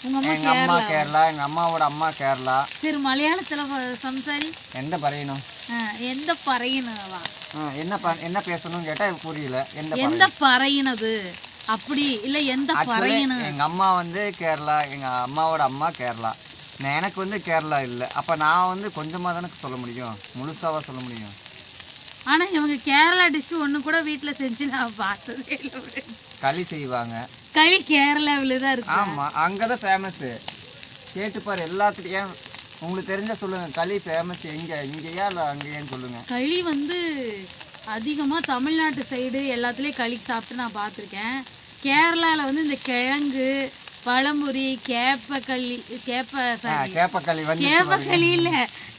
எங்க அம்மா கேரளா, எங்க அம்மாவோட அம்மா கேரளா. சரி, மலையாளத்துல സംസാരി. எந்த പറയணும்? எந்த പറയണவா? என்ன பேசணும்னு கேட்டா புரியல. எந்த പറയണது அப்படி இல்ல எந்த പറയணும்? எங்க அம்மா வந்து கேரளா, எங்க அம்மாவோட அம்மா கேரளா. எனக்கு வந்து கேரளா இல்லை. அப்போ நான் வந்து கொஞ்சமாக தானே சொல்ல முடியும், முழுசாவா சொல்ல முடியும். ஆனால் இவங்க கேரளா டிஷ் ஒன்று கூட வீட்டில் செஞ்சு நான் பார்த்ததே இல்லை. களி செய்வாங்க. களி கேரளாவில் தான் இருக்கு. ஆமாம், அங்கே தான் ஃபேமஸ்ஸு. கேட்டுப்பார் எல்லாத்துலையும். உங்களுக்கு தெரிஞ்ச சொல்லுங்கள், களி ஃபேமஸ் எங்கே, இங்கேயா இல்லை அங்கேயான்னு சொல்லுங்கள். களி வந்து அதிகமாக தமிழ்நாட்டு சைடு எல்லாத்துலேயும் களி சாப்பிட்டு நான் பார்த்துருக்கேன். கேரளாவில் வந்து இந்த கிழங்கு, பழம்புரி, கேப்பக்களி இல்லை,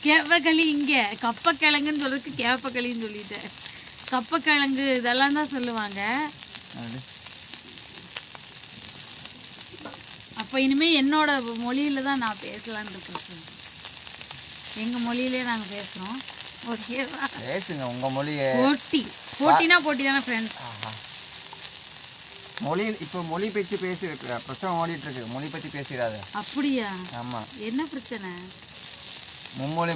கேப்பக்களி. இங்கே கப்பக்கிழங்குன்னு சொல்றதுக்கு கேப்பக்களின்னு சொல்லிட்டேன். கப்பக்கிழங்கு இதெல்லாம் தான் சொல்லுவாங்க. அப்போ இனிமேல் என்னோட மொழியில தான் நான் பேசலான்னு இருக்கேன். எங்கள் மொழியிலே நாங்கள் பேசுகிறோம். ஓகேவா? பேசுங்க உங்கள் மொழியை. போட்டினா போட்டி தானே ஃப்ரெண்ட்ஸ். மொழி இப்போ மொழி பற்றி பேசி பிரச்சனை ஓடிட்டு இருக்கு. மொழி பற்றி பேசிடாது. அப்படியா? ஆமாம். என்ன பிரச்சனை? மும்மொழி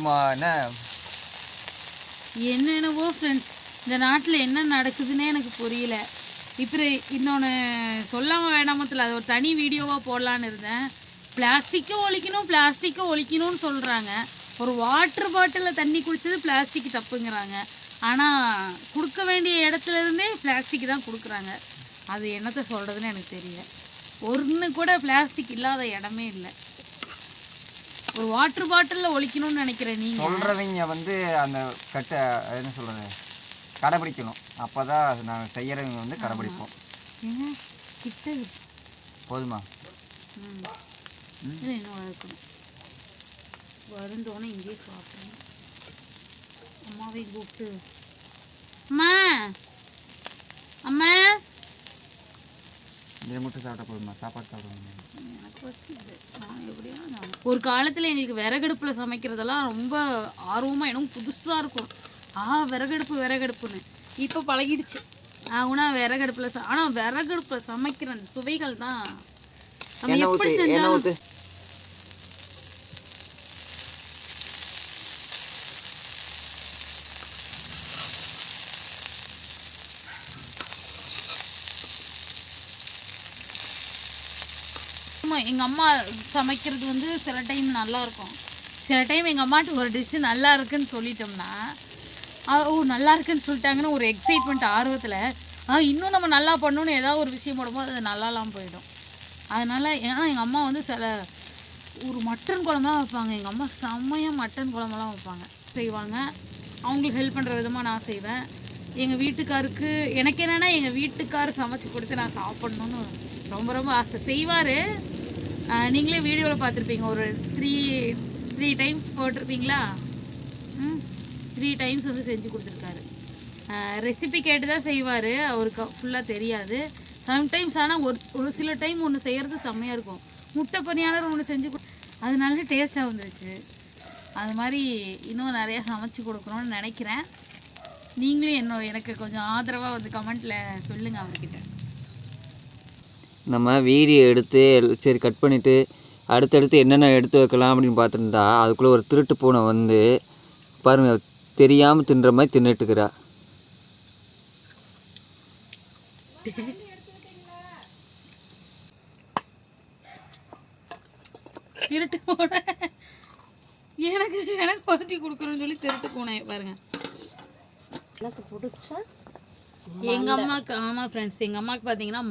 என்னென்னவோ ஃப்ரெண்ட்ஸ், இந்த நாட்டில் என்ன நடக்குதுன்னே எனக்கு புரியல. இப்போ இன்னொன்று சொல்லாமல் வேண்டாமத்தில் அது ஒரு தனி வீடியோவாக போடலான்னு இருந்தேன். பிளாஸ்டிக்கை ஒழிக்கணும்னு சொல்கிறாங்க. ஒரு வாட்டர் பாட்டிலில் தண்ணி குடித்தது பிளாஸ்டிக் தப்புங்கிறாங்க. ஆனால் கொடுக்க வேண்டிய இடத்துல இருந்தே பிளாஸ்டிக் தான் கொடுக்குறாங்க. அது என்னத்தை சொல்கிறதுன்னு எனக்கு தெரியல. ஒன்று கூட பிளாஸ்டிக் இல்லாத இடமே இல்லை. ஒரு வாட்டர் பாட்டிலில் ஒழிக்கணும்னு நினைக்கிறேன். நீங்கள் சொல்கிறவங்க வந்து அந்த என்ன சொல்கிறது, கடைப்பிடிக்கணும். அப்போ தான் நாங்கள் செய்கிறவங்க வந்து கடைப்பிடிப்போம். கிட்ட போதுமா? இன்னும் வளர்க்கணும். வருந்தோன்னே இங்கேயே சாப்பிடணும். அம்மாவை கூப்பிட்டு, அம்மா அம்மா மட்டும் சாப்பிட்டா போதுமா? சாப்பாடு சாப்பிடுவோம். ஒரு காலத்தில் எங்களுக்கு விறகடுப்பில் சமைக்கிறதெல்லாம் ரொம்ப ஆர்வமாக எனக்கு புதுசாக இருக்கும். விறகடுப்புன்னு இப்போ பழகிடுச்சு. ஆனால் விறகடுப்பில் ஆனால் விறகடுப்பில் சமைக்கிற அந்த சுவைகள் தான் நம்ம எப்படி செஞ்சாலும். எங்கள் அம்மா சமைக்கிறது வந்து சில டைம் நல்லாயிருக்கும். சில டைம் எங்கள் அம்மாட்ட ஒரு டிஷ்ஷு நல்லா இருக்குன்னு சொல்லிட்டோம்னா, நல்லா இருக்குன்னு சொல்லிட்டாங்கன்னு ஒரு எக்ஸைட்மெண்ட் ஆர்வத்தில் இன்னும் நம்ம நல்லா பண்ணணும்னு ஏதாவது ஒரு விஷயம் போடும்போது அது நல்லாலாம் போயிடும். அதனால் ஏன்னா எங்கள் அம்மா வந்து ஒரு மட்டன் குழம்புலாம் வைப்பாங்க. எங்கள் அம்மா செம்மையாக மட்டன் குழம்புலாம் செய்வாங்க. அவங்களுக்கு ஹெல்ப் பண்ணுற விதமாக நான் செய்வேன். எங்கள் வீட்டுக்காருக்கு எனக்கு என்னென்னா எங்கள் வீட்டுக்கார் சமைச்சு கொடுத்து நான் சாப்பிட்ணுன்னு ரொம்ப ரொம்ப ஆசை. செய்வார். நீங்களே வீடியோவில் பார்த்துருப்பீங்க. ஒரு த்ரீ டைம்ஸ் போட்டிருப்பீங்களா? 3 டைம்ஸ் வந்து செஞ்சு கொடுத்துருக்காரு. ரெசிபி கேட்டு தான் செய்வார். அவருக்கு ஃபுல்லாக தெரியாது சம்டைம்ஸ். ஆனால் ஒரு சில டைம் ஒன்று செய்கிறது செம்மையாக இருக்கும். முட்டை பணியாளர் ஒன்று செஞ்சு அது நல்ல டேஸ்ட்டாக வந்துருச்சு. அது மாதிரி இன்னும் நிறையா சமைச்சு கொடுக்கணும்னு நினைக்கிறேன். நீங்களே எனக்கு கொஞ்சம் ஆதரவாக வந்து கமெண்ட்டில் சொல்லுங்கள் அவர்கிட்ட. நம்ம வீடியோ எடுத்து சரி கட் பண்ணிவிட்டு அடுத்தடுத்து என்னென்ன எடுத்து வைக்கலாம் அப்படின்னு பார்த்துருந்தா அதுக்குள்ளே ஒரு திருட்டு பூனை வந்து பாருங்கள் தெரியாமல் தின்ற மாதிரி தின்னுட்டுக்கிறா. திருட்டு பூனை எனக்கு பறிச்சு கொடுக்குறோன்னு சொல்லி திருட்டு பூனை பாருங்க. எனக்கு பிடிச்சா எங்கள் அம்மாவுக்கு, ஆமாம் ஃப்ரெண்ட்ஸ், எங்கள் அம்மாவுக்கு பார்த்தீங்கன்னா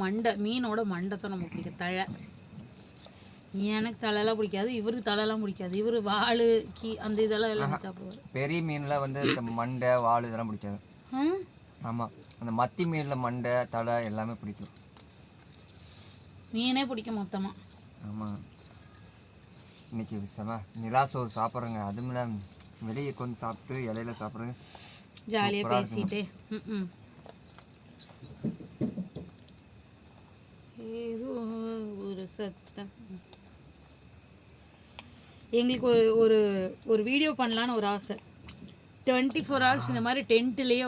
மீனோட மண்டை தான் நமக்கு பிடிக்கும். தழை எனக்கு தலையெல்லாம் பிடிக்காது. இவருக்கு தலையெல்லாம் பிடிக்காது. இவர் வால் அந்த இதெல்லாம் எல்லாம் சாப்பிடுவார். பெரிய மீனில் வந்து மண்டை வால் இதெல்லாம் பிடிக்காது. ஆமாம், அந்த மத்தி மீனில் மண்டை தலை எல்லாமே பிடிக்கும். மீனே பிடிக்கும் மொத்தமாக. ஆமாம், இன்னைக்கு நிலாசோறு சாப்பிட்றேங்க. அதுவும் இல்லாமல் வெளியே கொஞ்சம் சாப்பிட்டு இலையில சாப்பிட்றேங்க. ஜாலியாக பேசிட்டு ஏதோ ஒரு சத்தம். எங்களுக்கு ஒரு வீடியோ பண்ணலான்னு ஒரு ஆசை. 24 ஹவர்ஸ் இந்த மாதிரி டென்ட்லேயே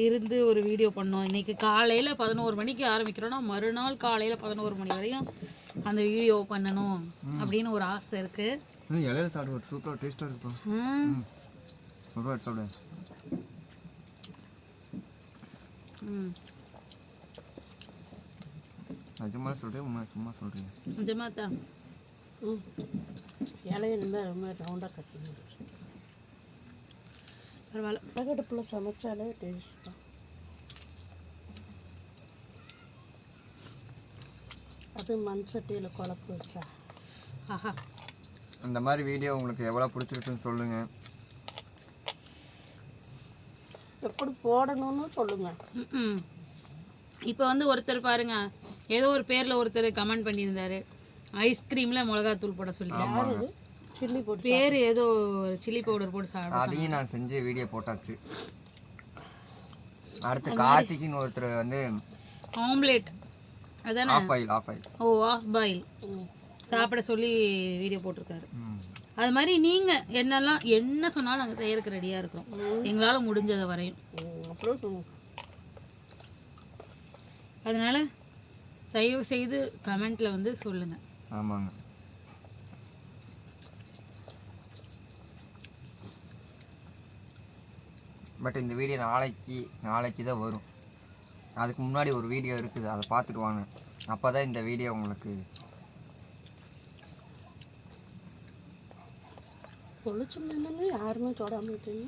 இருந்து ஒரு வீடியோ பண்ணோம். இன்றைக்கி காலையில் 11 மணிக்கு ஆரம்பிக்கிறோன்னா மறுநாள் காலையில் 11 மணி வரையும் அந்த வீடியோ பண்ணணும் அப்படின்னு ஒரு ஆசை இருக்குது. இலையில சாப்பிடு சூப்பராக டேஸ்ட்டாக இருக்கும். சாப்பிடு. நிஜமாக சொல்கிறேன், சும்மா சொல்கிறேன். நிஜமாக தான். இலையில ரொம்ப ரவுண்டாக கட் பண்ணி பரவாயில்ல. பகடுப்பில் சமைச்சாலே டேஸ்ட் தான். அது மண் சட்டியில் குழப்பு வச்சா. ஆஹா, அந்த மாதிரி வீடியோ உங்களுக்கு எவ்வளோ பிடிச்சிருக்குன்னு சொல்லுங்கள். எப்படி போடணும்னு சொல்லுங்கள். இப்போ வந்து ஒருத்தர் பாருங்க, ஏதோ ஒரு பேரில் ஒருத்தர் கமெண்ட் பண்ணியிருந்தாரு, ஐஸ்கிரீமில் மிளகாத்தூள் போட சொல்லி. சில்லி போட்டு பேர் ஏதோ சில்லி பவுடர் போட்டு சாப்பிட. அதையும் நான் செஞ்சு வீடியோ போட்டாச்சு. அடுத்து கார்த்திக்னு ஒருத்தர் வந்து ஆம்லேட் அதானே, ஆஃப் ஆயில் ஆஃப் பாயில் சாப்பிட சொல்லி வீடியோ போட்டிருக்காரு. அது மாதிரி நீங்கள் என்ன சொன்னாலும் நாங்கள் செய்யறதுக்கு ரெடியாக இருக்கோம், எங்களால் முடிஞ்சதை வரையும். அதனால் தயவு செய்து கமெண்ட்டில் வந்து சொல்லுங்கள். ஆமாங்க. பட் இந்த வீடியோ நாளைக்கு தான் வரும். அதுக்கு முன்னாடி ஒரு வீடியோ இருக்குது, அதை பார்த்துட்டு வாங்க. அப்போ தான் இந்த வீடியோ உங்களுக்கு பொழிச்சு மீனே யாருமே தொடாமல் இருக்கீங்க.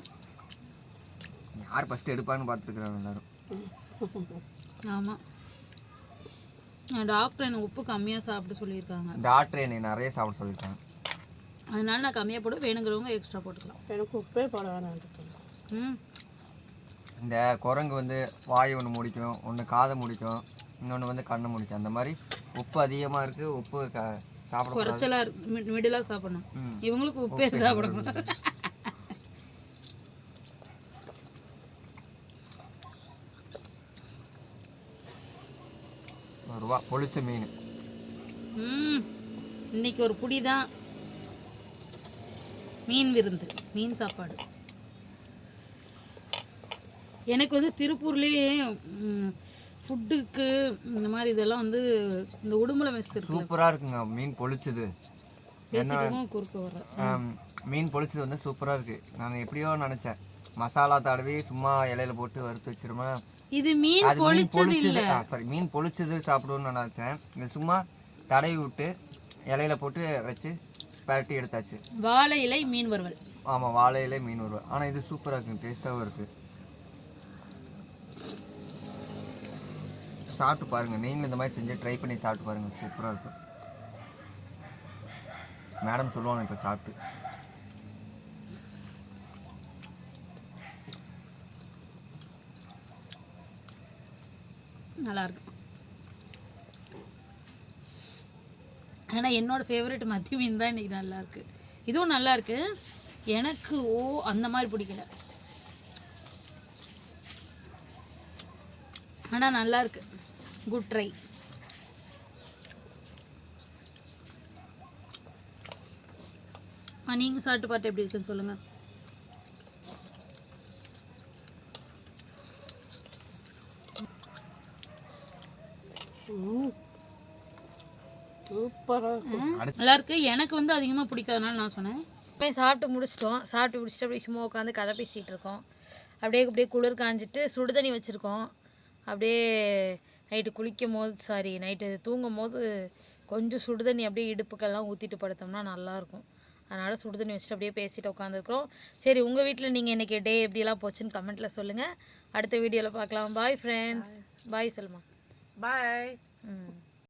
யார் ஃபஸ்ட்டு எடுப்பான்னு பார்த்துருக்குறாங்க எல்லாரும். ஆமாம், டாக்டர் எனக்கு உப்பு கம்மியாக சாப்பிட சொல்லியிருக்காங்க. டாக்டர் என்னை நிறைய சாப்பிட சொல்லியிருக்காங்க. அதனால நான் கம்மியாக போட்டு வேணுங்கிறவங்க எக்ஸ்ட்ரா போட்டுக்கலாம். எனக்கு உப்பே போட வேணாம். இந்த குரங்கு வந்து வாய் ஒன்று முடிக்கும், ஒன்று காதை முடிக்கும், இன்னொன்று வந்து கண்ணை முடிக்கும். அந்த மாதிரி உப்பு அதிகமாக இருக்குது. உப்பு சாப்பிட குறைச்சலாக மிடிலாக சாப்பிடணும். இவங்களுக்கு உப்பே சாப்பிடணும். ரூபா பொளிச்ச மீன். இன்னைக்கு ஒரு புடி தான் மீன் விருந்து, மீன் சாப்பாடு. எனக்கு வந்து திருப்பூர்லேயே ஃபுட்டுக்கு இந்த மாதிரி இதெல்லாம் வந்து இந்த உடுமலை மெஸ் இருக்கு, சூப்பராக இருக்குங்க. மீன் பொளிச்சது குறுக்க வர மீன் பொளிச்சது வந்து சூப்பராக இருக்குது. நான் எப்படியோ நினச்சேன், மசாலா தடவி சும்மா இலையில போட்டு வறுத்து வச்சிருமா. இது மீன் பொளிச்சது சாரி, மீன் பொளிச்சது சாப்பிடுவோன்னு நினச்சேன். இது சும்மா தடவி விட்டு இலையில போட்டு வச்சு பரட்டி எடுத்தாச்சு. வாழை இலை மீன் வறுவல். ஆமாம், வாழை இலை மீன் வறுவல். ஆனால் இது சூப்பராக இருக்குங்க, டேஸ்ட்டாகவும் இருக்குது. சாப்பிட்டு பாருங்கள், நீங்களும் இந்த மாதிரி செஞ்சு ட்ரை பண்ணி சாப்பிட்டு பாருங்கள், சூப்பராக இருக்கும். மேடம் சொல்லுவாங்க இப்போ சாப்பிட்டு. நல்லாயிருக்கும். ஆனால் என்னோடய ஃபேவரட் மத்தி மீன் தான் இன்றைக்கி நல்லாயிருக்கு. இதுவும் நல்லாயிருக்கு. எனக்கு அந்த மாதிரி பிடிக்கல, ஆனால் நல்லாயிருக்கு. Good try. நீங்கள் சாப்பிட்டு பார்த்து எப்படி இருக்குன்னு சொல்லுங்கள். நல்லா இருக்கு. எனக்கு வந்து அதிகமாக பிடிக்காதனால நான் சொன்னேன். இப்போ சாப்பிட்டு முடிச்சிட்டு அப்படியே சும்மா உட்காந்து கதை பேசிகிட்டு இருக்கோம். அப்படியே குளிர் காஞ்சிட்டு சுடு தண்ணி வச்சுருக்கோம். அப்படியே நைட்டு தூங்கும் போது கொஞ்சம் சுடு தண்ணி அப்படியே இடுப்புக்கெல்லாம் ஊற்றிட்டு படுத்தோம்னா நல்லாயிருக்கும். அதனால் சுடு தண்ணி வச்சுட்டு அப்படியே பேசிட்டு உட்காந்துருக்குறோம். சரி, உங்கள் வீட்டில் நீங்கள் இன்றைக்கி டே எப்படிலாம் போச்சுன்னு கமெண்ட்டில் சொல்லுங்கள். அடுத்த வீடியோவில் பார்க்கலாம். Bye friends. Bye Selma. பாய்.